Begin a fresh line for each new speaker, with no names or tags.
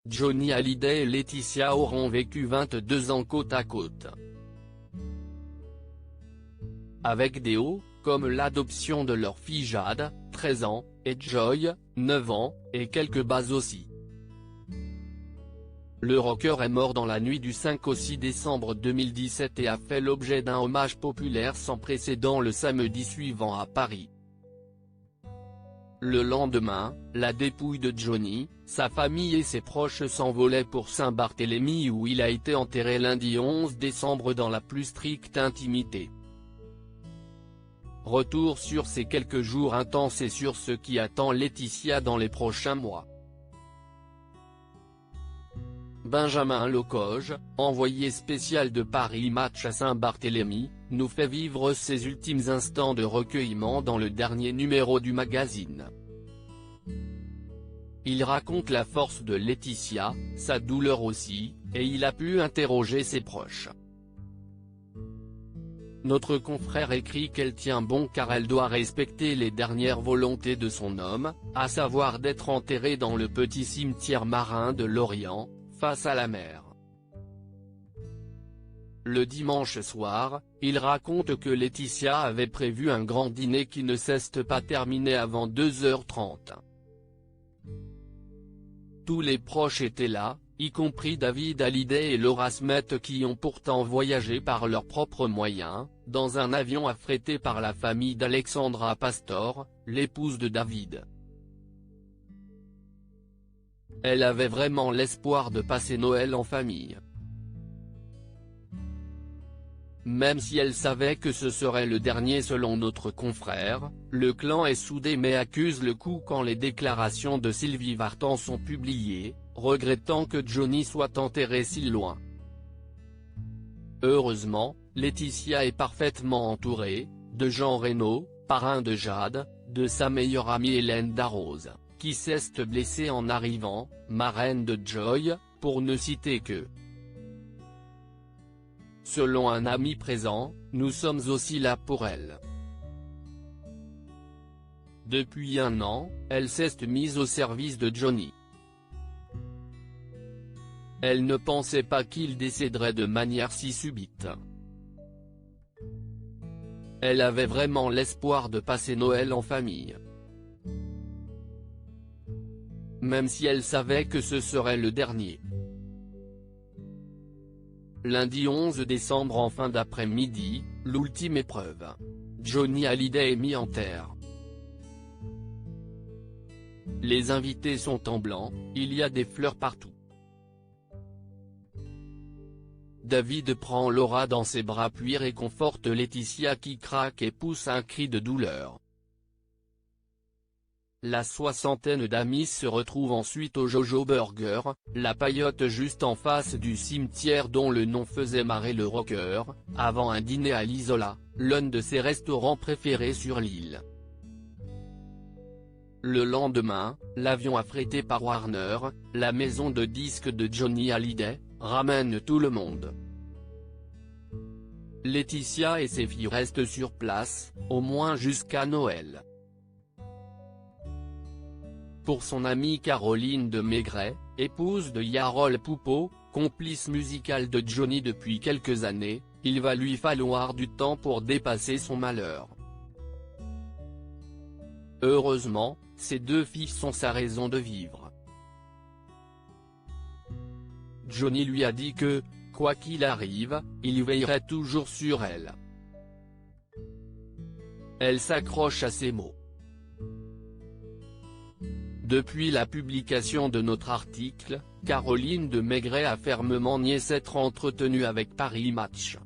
Johnny Hallyday et Laetitia auront vécu 22 ans côte à côte. Avec des hauts, comme l'adoption de leur fille Jade, 13 ans, et Joy, 9 ans, et quelques bas aussi. Le rocker est mort dans la nuit du 5 au 6 décembre 2017 et a fait l'objet d'un hommage populaire sans précédent le samedi suivant à Paris. Le lendemain, la dépouille de Johnny, sa famille et ses proches s'envolaient pour Saint-Barthélemy où il a été enterré lundi 11 décembre dans la plus stricte intimité. Retour sur ces quelques jours intenses et sur ce qui attend Laetitia dans les prochains mois. Benjamin Locoge, envoyé spécial de Paris Match à Saint-Barthélemy, nous fait vivre ses ultimes instants de recueillement dans le dernier numéro du magazine. Il raconte la force de Laetitia, sa douleur aussi, et il a pu interroger ses proches. Notre confrère écrit qu'elle tient bon car elle doit respecter les dernières volontés de son homme, à savoir d'être enterrée dans le petit cimetière marin de Lorient, face à la mer. Le dimanche soir, il raconte que Laetitia avait prévu un grand dîner qui ne s'est pas terminé avant 2h30. Tous les proches étaient là, y compris David Hallyday et Laura Smith qui ont pourtant voyagé par leurs propres moyens, dans un avion affrété par la famille d'Alexandra Pastor, l'épouse de David. Elle avait vraiment l'espoir de passer Noël en famille. Même si elle savait que ce serait le dernier selon notre confrère, le clan est soudé mais accuse le coup quand les déclarations de Sylvie Vartan sont publiées, regrettant que Johnny soit enterré si loin. Heureusement, Laetitia est parfaitement entourée, de Jean Reno, parrain de Jade, de sa meilleure amie Hélène Darroze, qui s'est blessée en arrivant, marraine de Joy, pour ne citer que. Selon un ami présent, nous sommes aussi là pour elle. Depuis un an, elle s'est mise au service de Johnny. Elle ne pensait pas qu'il décéderait de manière si subite. Elle avait vraiment l'espoir de passer Noël en famille. Même si elle savait que ce serait le dernier. Lundi 11 décembre en fin d'après-midi, l'ultime épreuve. Johnny Hallyday est mis en terre. Les invités sont en blanc, il y a des fleurs partout. David prend Laura dans ses bras puis réconforte Laetitia qui craque et pousse un cri de douleur. La soixantaine d'amis se retrouve ensuite au Jojo Burger, la paillote juste en face du cimetière dont le nom faisait marrer le rocker, avant un dîner à l'Isola, l'un de ses restaurants préférés sur l'île. Le lendemain, l'avion affrété par Warner, la maison de disques de Johnny Hallyday, ramène tout le monde. Laetitia et ses filles restent sur place, au moins jusqu'à Noël. Pour son amie Caroline de Maigret, épouse de Yarol Poupeau, complice musicale de Johnny depuis quelques années, il va lui falloir du temps pour dépasser son malheur. Heureusement, ses deux filles sont sa raison de vivre. Johnny lui a dit que, quoi qu'il arrive, il veillerait toujours sur elle. Elle s'accroche à ces mots. Depuis la publication de notre article, Caroline de Maigret a fermement nié s'être entretenue avec Paris Match.